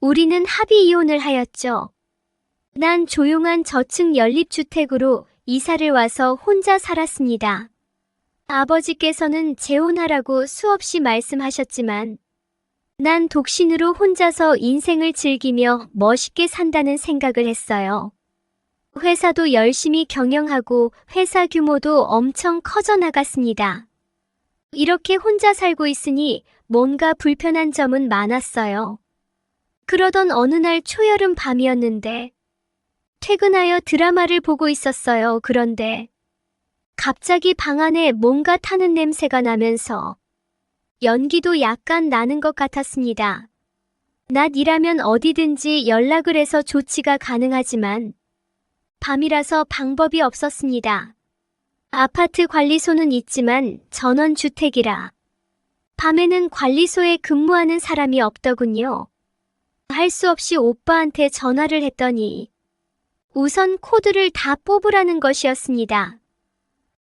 우리는 합의 이혼을 하였죠. 난 조용한 저층 연립주택으로 이사를 와서 혼자 살았습니다. 아버지께서는 재혼하라고 수없이 말씀하셨지만 난 독신으로 혼자서 인생을 즐기며 멋있게 산다는 생각을 했어요. 회사도 열심히 경영하고 회사 규모도 엄청 커져 나갔습니다. 이렇게 혼자 살고 있으니 뭔가 불편한 점은 많았어요. 그러던 어느 날 초여름 밤이었는데 퇴근하여 드라마를 보고 있었어요. 그런데 갑자기 방 안에 뭔가 타는 냄새가 나면서 연기도 약간 나는 것 같았습니다. 낮이라면 어디든지 연락을 해서 조치가 가능하지만 밤이라서 방법이 없었습니다. 아파트 관리소는 있지만 전원주택이라 밤에는 관리소에 근무하는 사람이 없더군요. 할 수 없이 오빠한테 전화를 했더니 우선 코드를 다 뽑으라는 것이었습니다.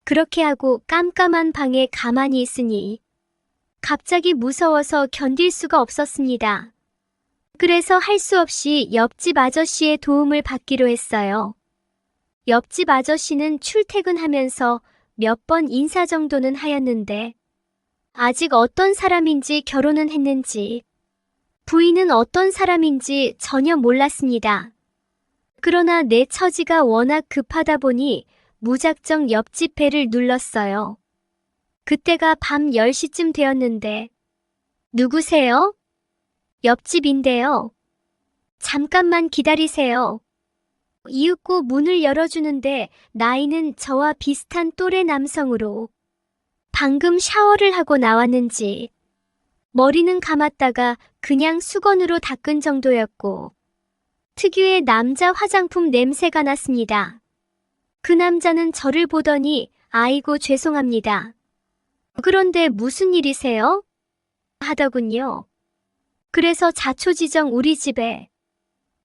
그렇게 하고 깜깜한 방에 가만히 있으니 갑자기 무서워서 견딜 수가 없었습니다. 그래서 할 수 없이 옆집 아저씨의 도움을 받기로 했어요. 옆집 아저씨는 출퇴근하면서 몇 번 인사 정도는 하였는데 아직 어떤 사람인지 결혼은 했는지 부인은 어떤 사람인지 전혀 몰랐습니다. 그러나 내 처지가 워낙 급하다 보니 무작정 옆집 벨을 눌렀어요. 그때가 밤 10시쯤 되었는데 누구세요? 옆집인데요. 잠깐만 기다리세요. 이윽고 문을 열어주는데 나이는 저와 비슷한 또래 남성으로 방금 샤워를 하고 나왔는지 머리는 감았다가 그냥 수건으로 닦은 정도였고 특유의 남자 화장품 냄새가 났습니다. 그 남자는 저를 보더니 아이고 죄송합니다. 그런데 무슨 일이세요? 하더군요. 그래서 자초지정 우리 집에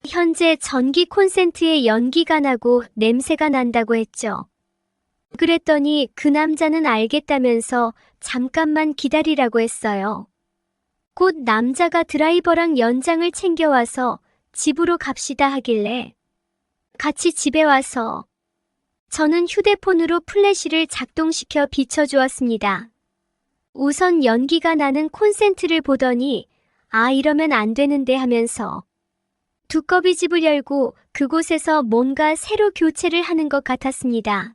현재 전기 콘센트에 연기가 나고 냄새가 난다고 했죠. 그랬더니 그 남자는 알겠다면서 잠깐만 기다리라고 했어요. 곧 남자가 드라이버랑 연장을 챙겨와서 집으로 갑시다 하길래 같이 집에 와서 저는 휴대폰으로 플래시를 작동시켜 비춰주었습니다. 우선 연기가 나는 콘센트를 보더니 아 이러면 안 되는데 하면서 두꺼비 집을 열고 그곳에서 뭔가 새로 교체를 하는 것 같았습니다.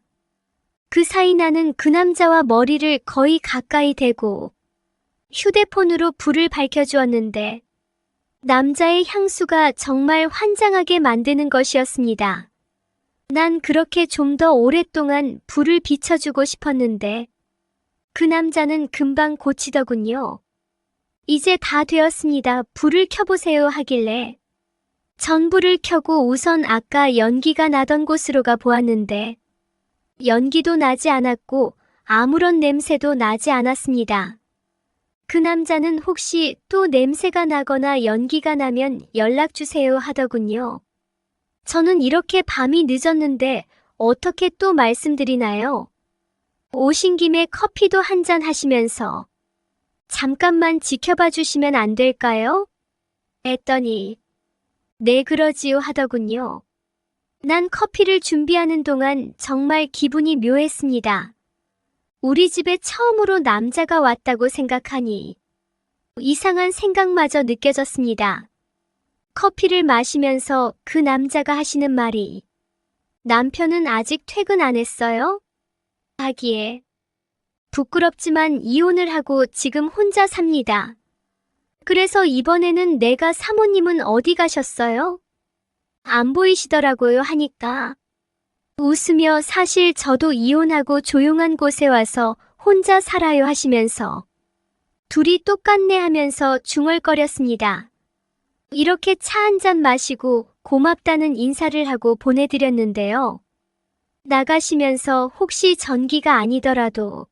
그 사이 나는 그 남자와 머리를 거의 가까이 대고 휴대폰으로 불을 밝혀주었는데 남자의 향수가 정말 환장하게 만드는 것이었습니다. 난 그렇게 좀 더 오랫동안 불을 비춰주고 싶었는데 그 남자는 금방 고치더군요. 이제 다 되었습니다. 불을 켜보세요 하길래 전불을 켜고 우선 아까 연기가 나던 곳으로 가 보았는데 연기도 나지 않았고 아무런 냄새도 나지 않았습니다. 그 남자는 혹시 또 냄새가 나거나 연기가 나면 연락주세요 하더군요. 저는 이렇게 밤이 늦었는데 어떻게 또 말씀드리나요? 오신 김에 커피도 한잔 하시면서 잠깐만 지켜봐 주시면 안 될까요? 했더니 네 그러지요 하더군요. 난 커피를 준비하는 동안 정말 기분이 묘했습니다. 우리 집에 처음으로 남자가 왔다고 생각하니 이상한 생각마저 느껴졌습니다. 커피를 마시면서 그 남자가 하시는 말이 남편은 아직 퇴근 안 했어요? 하기에 부끄럽지만 이혼을 하고 지금 혼자 삽니다. 그래서 이번에는 내가 사모님은 어디 가셨어요? 안 보이시더라고요 하니까 웃으며 사실 저도 이혼하고 조용한 곳에 와서 혼자 살아요 하시면서 둘이 똑같네 하면서 중얼거렸습니다. 이렇게 차 한 잔 마시고 고맙다는 인사를 하고 보내드렸는데요. 나가시면서 혹시 전기가 아니더라도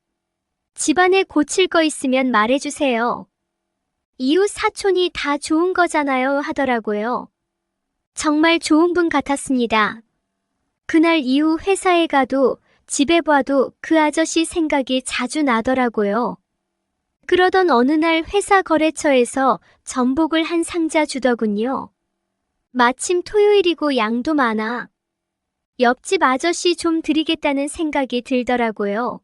집안에 고칠 거 있으면 말해주세요. 이웃 사촌이 다 좋은 거잖아요 하더라고요. 정말 좋은 분 같았습니다. 그날 이후 회사에 가도 집에 봐도 그 아저씨 생각이 자주 나더라고요. 그러던 어느 날 회사 거래처에서 전복을 한 상자 주더군요. 마침 토요일이고 양도 많아. 옆집 아저씨 좀 드리겠다는 생각이 들더라고요.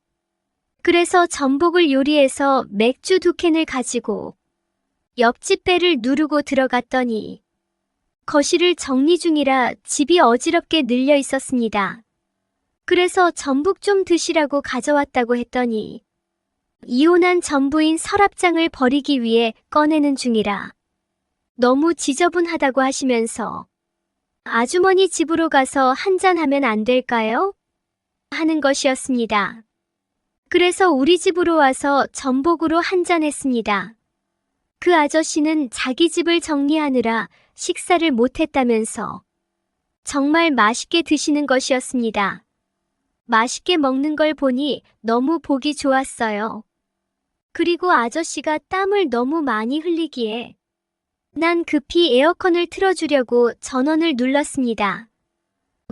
그래서 전복을 요리해서 맥주 2캔을 가지고 옆집 배를 누르고 들어갔더니 거실을 정리 중이라 집이 어지럽게 늘려 있었습니다. 그래서 전북 좀 드시라고 가져왔다고 했더니 이혼한 전부인 서랍장을 버리기 위해 꺼내는 중이라 너무 지저분하다고 하시면서 아주머니 집으로 가서 한잔하면 안 될까요? 하는 것이었습니다. 그래서 우리 집으로 와서 전복으로 한잔했습니다. 그 아저씨는 자기 집을 정리하느라 식사를 못했다면서 정말 맛있게 드시는 것이었습니다. 맛있게 먹는 걸 보니 너무 보기 좋았어요. 그리고 아저씨가 땀을 너무 많이 흘리기에 난 급히 에어컨을 틀어주려고 전원을 눌렀습니다.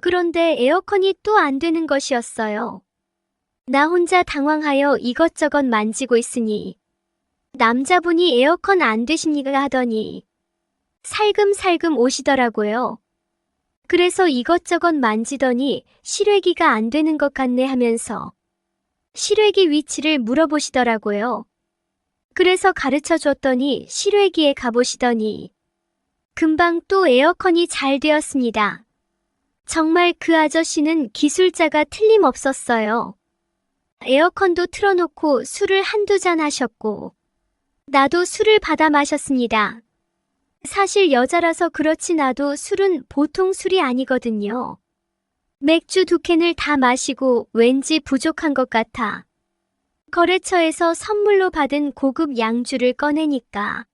그런데 에어컨이 또 안 되는 것이었어요. 나 혼자 당황하여 이것저것 만지고 있으니 남자분이 에어컨 안 되십니까 하더니 살금살금 오시더라고요. 그래서 이것저것 만지더니 실외기가 안 되는 것 같네 하면서 실외기 위치를 물어보시더라고요. 그래서 가르쳐 줬더니 실외기에 가보시더니 금방 또 에어컨이 잘 되었습니다. 정말 그 아저씨는 기술자가 틀림없었어요. 에어컨도 틀어놓고 술을 한두 잔 하셨고 나도 술을 받아 마셨습니다. 사실 여자라서 그렇지 나도 술은 보통 술이 아니거든요. 맥주 2캔을 다 마시고 왠지 부족한 것 같아 거래처에서 선물로 받은 고급 양주를 꺼내니까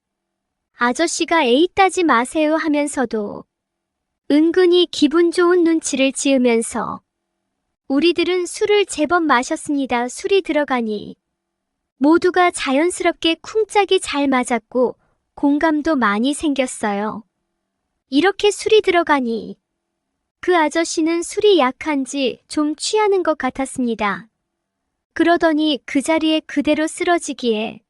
아저씨가 에이 따지 마세요 하면서도 은근히 기분 좋은 눈치를 지으면서 우리들은 술을 제법 마셨습니다. 술이 들어가니 모두가 자연스럽게 쿵짝이 잘 맞았고 공감도 많이 생겼어요. 이렇게 술이 들어가니 그 아저씨는 술이 약한지 좀 취하는 것 같았습니다. 그러더니 그 자리에 그대로 쓰러지기에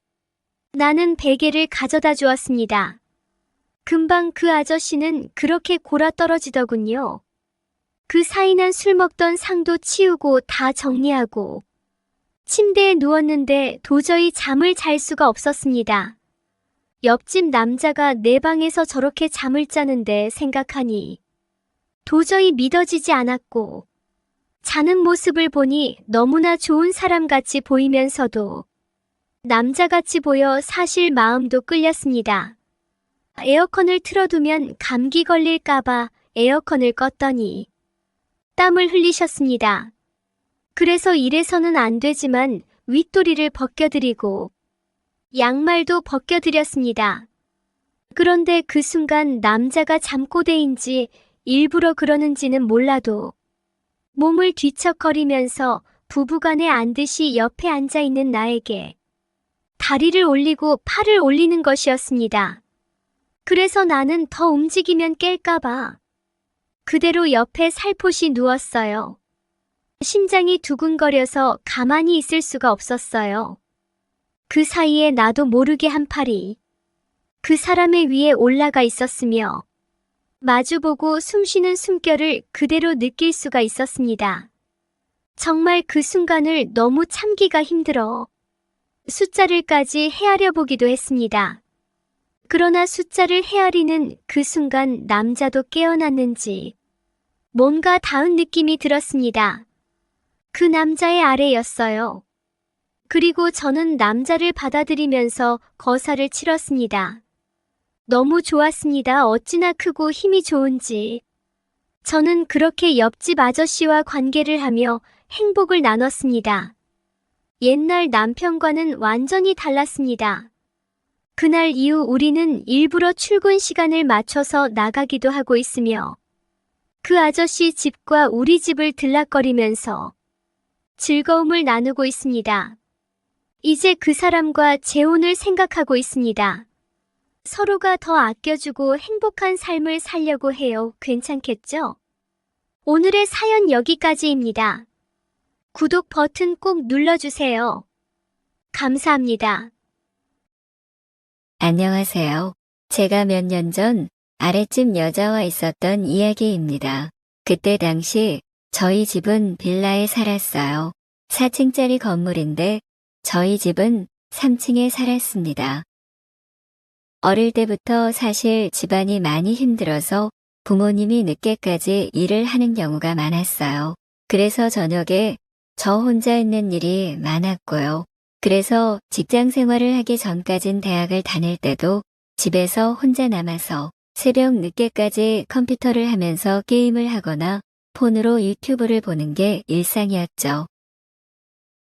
나는 베개를 가져다 주었습니다. 금방 그 아저씨는 그렇게 골아 떨어지더군요. 그 사이난 술 먹던 상도 치우고 다 정리하고 침대에 누웠는데 도저히 잠을 잘 수가 없었습니다. 옆집 남자가 내 방에서 저렇게 잠을 자는데 생각하니 도저히 믿어지지 않았고 자는 모습을 보니 너무나 좋은 사람같이 보이면서도 남자같이 보여 사실 마음도 끌렸습니다. 에어컨을 틀어두면 감기 걸릴까봐 에어컨을 껐더니 땀을 흘리셨습니다. 그래서 이래서는 안 되지만 윗도리를 벗겨드리고 양말도 벗겨드렸습니다. 그런데 그 순간 남자가 잠꼬대인지 일부러 그러는지는 몰라도 몸을 뒤척거리면서 부부간에 앉듯이 옆에 앉아있는 나에게 다리를 올리고 팔을 올리는 것이었습니다. 그래서 나는 더 움직이면 깰까봐 그대로 옆에 살포시 누웠어요. 심장이 두근거려서 가만히 있을 수가 없었어요. 그 사이에 나도 모르게 한 팔이 그 사람의 위에 올라가 있었으며 마주보고 숨쉬는 숨결을 그대로 느낄 수가 있었습니다. 정말 그 순간을 너무 참기가 힘들어 숫자를까지 헤아려 보기도 했습니다. 그러나 숫자를 헤아리는 그 순간 남자도 깨어났는지 뭔가 닿은 느낌이 들었습니다. 그 남자의 아래였어요. 그리고 저는 남자를 받아들이면서 거사를 치렀습니다. 너무 좋았습니다. 어찌나 크고 힘이 좋은지. 저는 그렇게 옆집 아저씨와 관계를 하며 행복을 나눴습니다. 옛날 남편과는 완전히 달랐습니다. 그날 이후 우리는 일부러 출근 시간을 맞춰서 나가기도 하고 있으며 그 아저씨 집과 우리 집을 들락거리면서 즐거움을 나누고 있습니다. 이제 그 사람과 재혼을 생각하고 있습니다. 서로가 더 아껴주고 행복한 삶을 살려고 해요. 괜찮겠죠? 오늘의 사연 여기까지입니다. 구독 버튼 꼭 눌러주세요. 감사합니다. 안녕하세요. 제가 몇 년 전 아랫집 여자와 있었던 이야기입니다. 그때 당시 저희 집은 빌라에 살았어요. 4층짜리 건물인데 저희 집은 3층에 살았습니다. 어릴 때부터 사실 집안이 많이 힘들어서 부모님이 늦게까지 일을 하는 경우가 많았어요. 그래서 저녁에 저 혼자 있는 일이 많았고요. 그래서 직장 생활을 하기 전까진 대학을 다닐 때도 집에서 혼자 남아서 새벽 늦게까지 컴퓨터를 하면서 게임을 하거나 폰으로 유튜브를 보는 게 일상이었죠.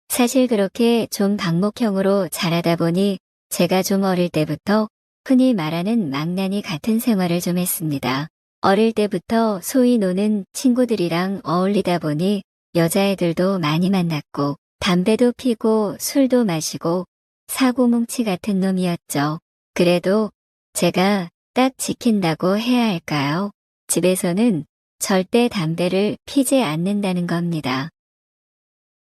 사실 그렇게 좀 방목형으로 자라다 보니 제가 좀 어릴 때부터 흔히 말하는 망나니 같은 생활을 좀 했습니다. 어릴 때부터 소위 노는 친구들이랑 어울리다 보니 여자애들도 많이 만났고 담배도 피고 술도 마시고 사고뭉치 같은 놈이었죠. 그래도 제가 딱 지킨다고 해야 할까요? 집에서는 절대 담배를 피지 않는다는 겁니다.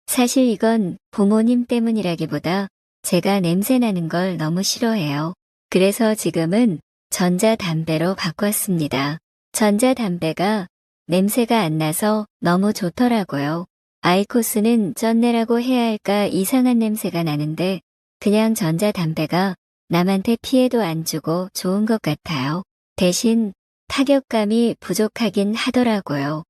사실 이건 부모님 때문이라기보다 제가 냄새 나는 걸 너무 싫어해요. 그래서 지금은 전자담배로 바꿨습니다. 전자담배가 냄새가 안 나서 너무 좋더라고요. 아이코스는 쩐내라고 해야 할까 이상한 냄새가 나는데 그냥 전자담배가 남한테 피해도 안 주고 좋은 것 같아요. 대신 타격감이 부족하긴 하더라고요.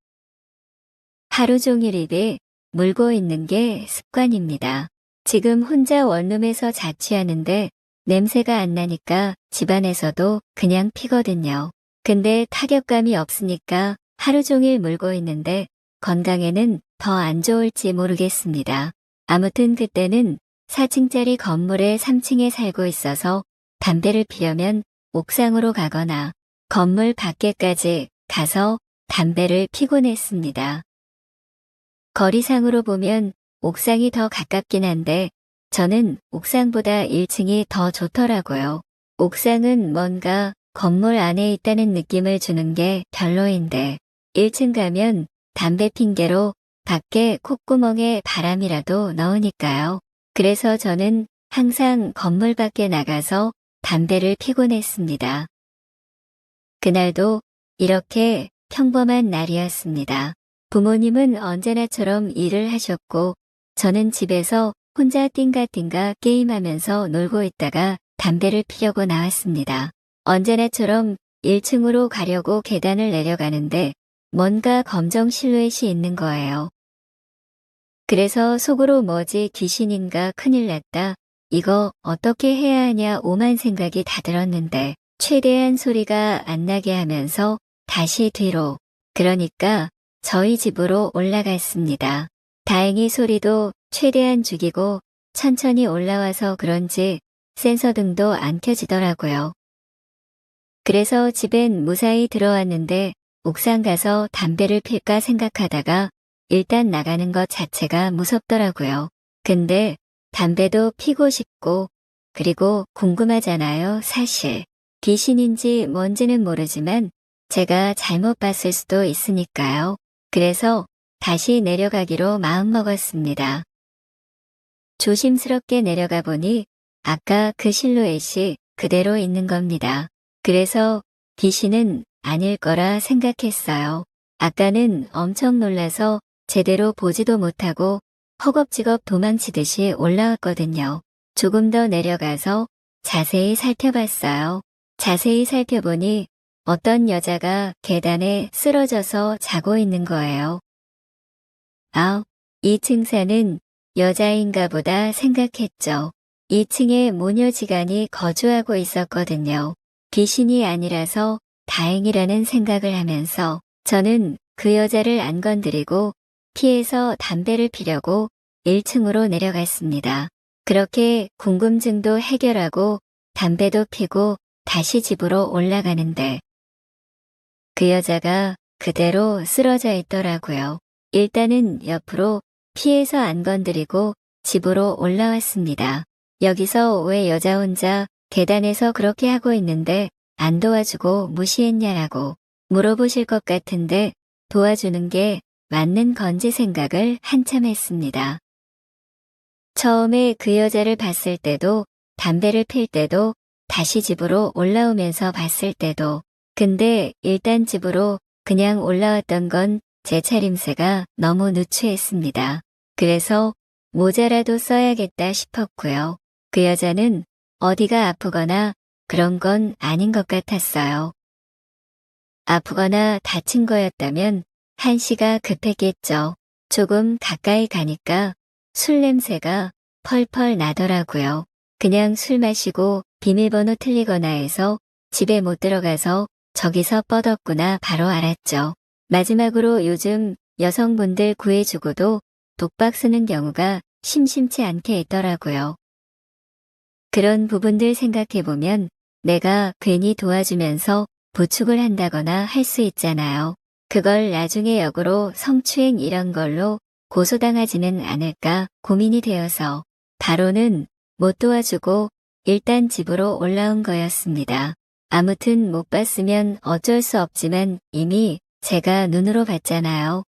하루 종일 입에 물고 있는 게 습관입니다. 지금 혼자 원룸에서 자취하는데 냄새가 안 나니까 집안에서도 그냥 피거든요. 근데 타격감이 없으니까 하루 종일 물고 있는데 건강에는 더 안 좋을지 모르겠습니다. 아무튼 그때는 4층짜리 건물의 3층에 살고 있어서 담배를 피려면 옥상으로 가거나 건물 밖에까지 가서 담배를 피곤 했습니다. 거리상으로 보면 옥상이 더 가깝긴 한데 저는 옥상보다 1층이 더 좋더라고요. 옥상은 뭔가 건물 안에 있다는 느낌을 주는 게 별로인데 1층 가면 담배 핑계로 밖에 콧구멍에 바람이라도 넣으니까요. 그래서 저는 항상 건물 밖에 나가서 담배를 피곤 했습니다. 그날도 이렇게 평범한 날이었습니다. 부모님은 언제나처럼 일을 하셨고 저는 집에서 혼자 띵가띵가 게임하면서 놀고 있다가 담배를 피려고 나왔습니다. 언제나처럼 1층으로 가려고 계단을 내려가는데 뭔가 검정 실루엣이 있는 거예요. 그래서 속으로 뭐지 귀신인가 큰일 났다. 이거 어떻게 해야 하냐 오만 생각이 다 들었는데 최대한 소리가 안 나게 하면서 다시 뒤로 그러니까 저희 집으로 올라갔습니다. 다행히 소리도 최대한 죽이고 천천히 올라와서 그런지 센서등도 안 켜지더라고요. 그래서 집엔 무사히 들어왔는데 옥상 가서 담배를 필까 생각하다가 일단 나가는 것 자체가 무섭더라고요. 근데 담배도 피고 싶고 그리고 궁금하잖아요, 사실. 귀신인지 뭔지는 모르지만 제가 잘못 봤을 수도 있으니까요. 그래서 다시 내려가기로 마음먹었습니다. 조심스럽게 내려가 보니 아까 그 실루엣이 그대로 있는 겁니다. 그래서 귀신은 아닐 거라 생각했어요. 아까는 엄청 놀라서 제대로 보지도 못하고 허겁지겁 도망치듯이 올라왔거든요. 조금 더 내려가서 자세히 살펴봤어요. 자세히 살펴보니 어떤 여자가 계단에 쓰러져서 자고 있는 거예요. 아, 2층 사는 여자인가 보다 생각했죠. 2층에 모녀지간이 거주하고 있었거든요. 귀신이 아니라서 다행이라는 생각을 하면서 저는 그 여자를 안 건드리고 피해서 담배를 피려고 1층으로 내려갔습니다. 그렇게 궁금증도 해결하고 담배도 피고 다시 집으로 올라가는데 그 여자가 그대로 쓰러져 있더라고요. 일단은 옆으로 피해서 안 건드리고 집으로 올라왔습니다. 여기서 왜 여자 혼자 계단에서 그렇게 하고 있는데 안 도와주고 무시했냐라고 물어보실 것 같은데 도와주는 게 맞는 건지 생각을 한참 했습니다. 처음에 그 여자를 봤을 때도 담배를 필 때도 다시 집으로 올라오면서 봤을 때도 근데 일단 집으로 그냥 올라왔던 건 제 차림새가 너무 누추했습니다. 그래서 모자라도 써야겠다 싶었고요. 그 여자는 어디가 아프거나 그런 건 아닌 것 같았어요. 아프거나 다친 거였다면 한시가 급했겠죠. 조금 가까이 가니까 술 냄새가 펄펄 나더라고요. 그냥 술 마시고 비밀번호 틀리거나 해서 집에 못 들어가서 저기서 뻗었구나 바로 알았죠. 마지막으로 요즘 여성분들 구해주고도 독박 쓰는 경우가 심심치 않게 있더라고요. 그런 부분들 생각해보면 내가 괜히 도와주면서 부축을 한다거나 할 수 있잖아요. 그걸 나중에 역으로 성추행 이런 걸로 고소당하지는 않을까 고민이 되어서 바로는 못 도와주고 일단 집으로 올라온 거였습니다. 아무튼 못 봤으면 어쩔 수 없지만 이미 제가 눈으로 봤잖아요.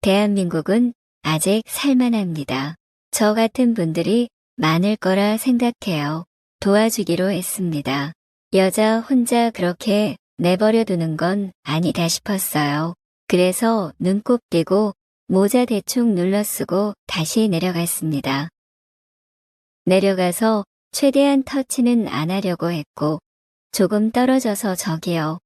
대한민국은 아직 살만합니다. 저 같은 분들이 많을 거라 생각해요. 도와주기로 했습니다. 여자 혼자 그렇게 내버려 두는 건 아니다 싶었어요. 그래서 눈곱 띄고 모자 대충 눌러 쓰고 다시 내려갔습니다. 내려가서 최대한 터치는 안 하려고 했고 조금 떨어져서 저기요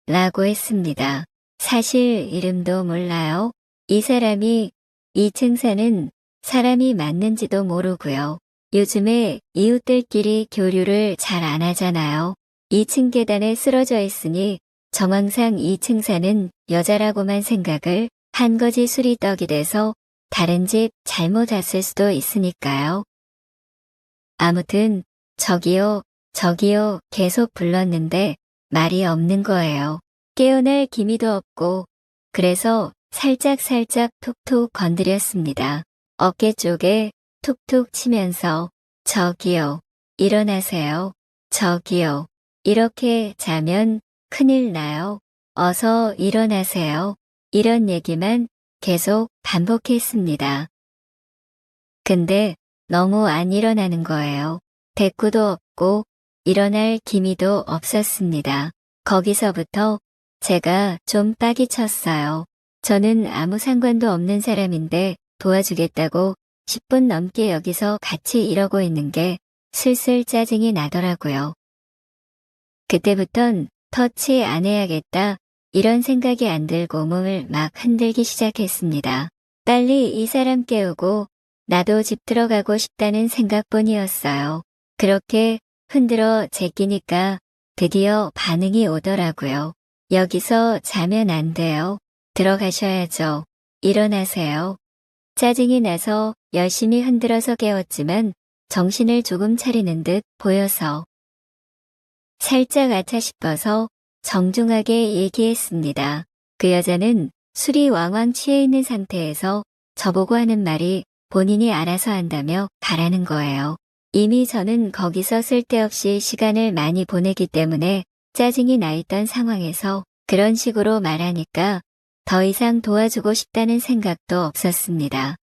라고 했습니다. 사실 이름도 몰라요. 이 사람이 2층 사는 사람이 맞는지도 모르고요. 요즘에 이웃들끼리 교류를 잘 안 하잖아요. 2층 계단에 쓰러져 있으니 정황상 2층 사는 여자라고만 생각을 한 거지 술이 떡이 돼서 다른 집 잘못 왔을 수도 있으니까요. 아무튼 저기요 저기요 계속 불렀는데 말이 없는 거예요. 깨어날 기미도 없고 그래서 살짝 톡톡 건드렸습니다. 어깨 쪽에 툭툭 치면서 저기요 일어나세요. 저기요 이렇게 자면 큰일 나요. 어서 일어나세요. 이런 얘기만 계속 반복했습니다. 근데 너무 안 일어나는 거예요. 대꾸도 없고 일어날 기미도 없었습니다. 거기서부터 제가 좀 빡이 쳤어요. 저는 아무 상관도 없는 사람인데 도와주겠다고 10분 넘게 여기서 같이 이러고 있는 게 슬슬 짜증이 나더라고요. 그때부턴 터치 안 해야겠다 이런 생각이 안 들고 몸을 막 흔들기 시작했습니다. 빨리 이 사람 깨우고 나도 집 들어가고 싶다는 생각뿐이었어요. 그렇게 흔들어 제끼니까 드디어 반응이 오더라고요. 여기서 자면 안 돼요. 들어가셔야죠. 일어나세요. 짜증이 나서 열심히 흔들어서 깨웠지만 정신을 조금 차리는 듯 보여서 살짝 아차 싶어서 정중하게 얘기했습니다. 그 여자는 술이 왕왕 취해 있는 상태에서 저보고 하는 말이 본인이 알아서 한다며 가라는 거예요. 이미 저는 거기서 쓸데없이 시간을 많이 보내기 때문에 짜증이 나 있던 상황에서 그런 식으로 말하니까 더 이상 도와주고 싶다는 생각도 없었습니다.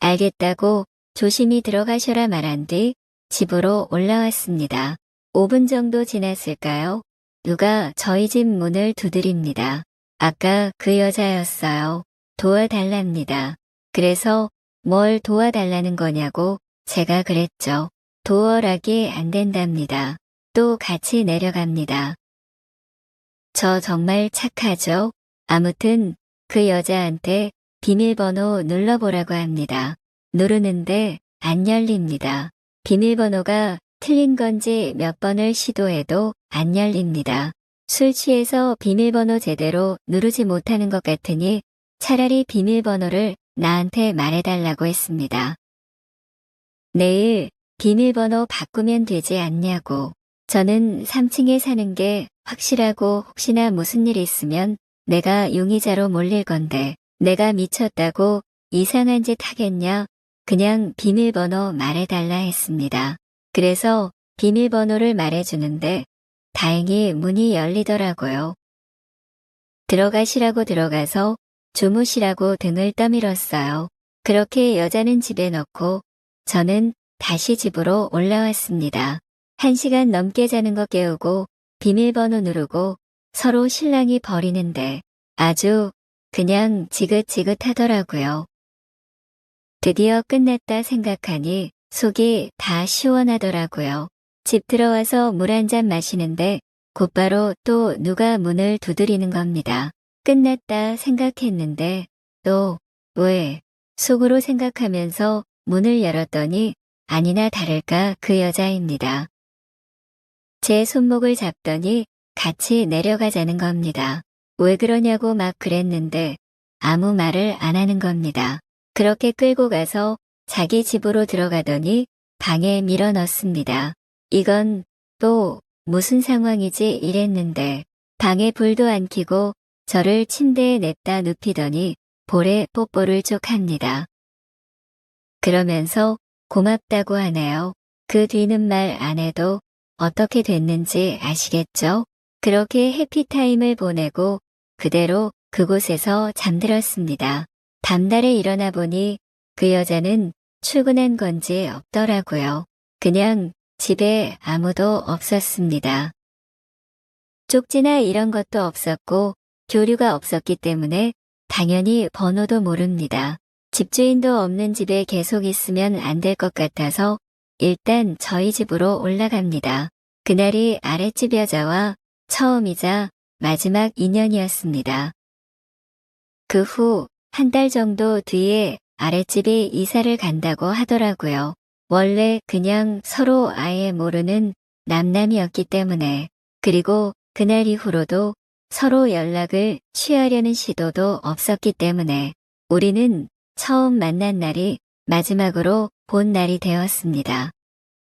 알겠다고 조심히 들어가셔라 말한 뒤 집으로 올라왔습니다. 5분 정도 지났을까요? 누가 저희 집 문을 두드립니다. 아까 그 여자였어요. 도와달랍니다. 그래서 뭘 도와달라는 거냐고 제가 그랬죠. 도어락이 안 된답니다. 또 같이 내려갑니다. 저 정말 착하죠? 아무튼 그 여자한테 비밀번호 눌러보라고 합니다. 누르는데 안 열립니다. 비밀번호가 틀린 건지 몇 번을 시도해도 안 열립니다. 술 취해서 비밀번호 제대로 누르지 못하는 것 같으니 차라리 비밀번호를 나한테 말해달라고 했습니다. 내일 비밀번호 바꾸면 되지 않냐고. 저는 3층에 사는 게 확실하고 혹시나 무슨 일 있으면 내가 용의자로 몰릴 건데 내가 미쳤다고 이상한 짓 하겠냐? 그냥 비밀번호 말해달라 했습니다. 그래서 비밀번호를 말해주는데 다행히 문이 열리더라고요. 들어가시라고 들어가서 주무시라고 등을 떠밀었어요. 그렇게 여자는 집에 넣고 저는 다시 집으로 올라왔습니다. 1시간 넘게 자는 거 깨우고 비밀번호 누르고 서로 실랑이 벌이는데 아주 그냥 지긋지긋하더라고요. 드디어 끝났다 생각하니 속이 다 시원하더라고요. 집 들어와서 물 한 잔 마시는데 곧바로 또 누가 문을 두드리는 겁니다. 끝났다 생각했는데 또 왜? 속으로 생각하면서 문을 열었더니 아니나 다를까 그 여자입니다. 제 손목을 잡더니 같이 내려가자는 겁니다. 왜 그러냐고 막 그랬는데 아무 말을 안 하는 겁니다. 그렇게 끌고 가서 자기 집으로 들어가더니 방에 밀어 넣습니다. 이건 또 무슨 상황이지 이랬는데 방에 불도 안 켜고 저를 침대에 냈다 눕히더니 볼에 뽀뽀를 쭉 합니다. 그러면서 고맙다고 하네요. 그 뒤는 말 안 해도 어떻게 됐는지 아시겠죠? 그렇게 해피타임을 보내고 그대로 그곳에서 잠들었습니다. 다음날에 일어나 보니 그 여자는 출근한 건지 없더라고요. 그냥 집에 아무도 없었습니다. 쪽지나 이런 것도 없었고 교류가 없었기 때문에 당연히 번호도 모릅니다. 집주인도 없는 집에 계속 있으면 안 될 것 같아서 일단 저희 집으로 올라갑니다. 그날이 아랫집 여자와 처음이자 마지막 인연이었습니다. 그 후 한 달 정도 뒤에 아랫집이 이사를 간다고 하더라고요. 원래 그냥 서로 아예 모르는 남남이었기 때문에. 그리고 그날 이후로도 서로 연락을 취하려는 시도도 없었기 때문에 우리는 처음 만난 날이 마지막으로 본 날이 되었습니다.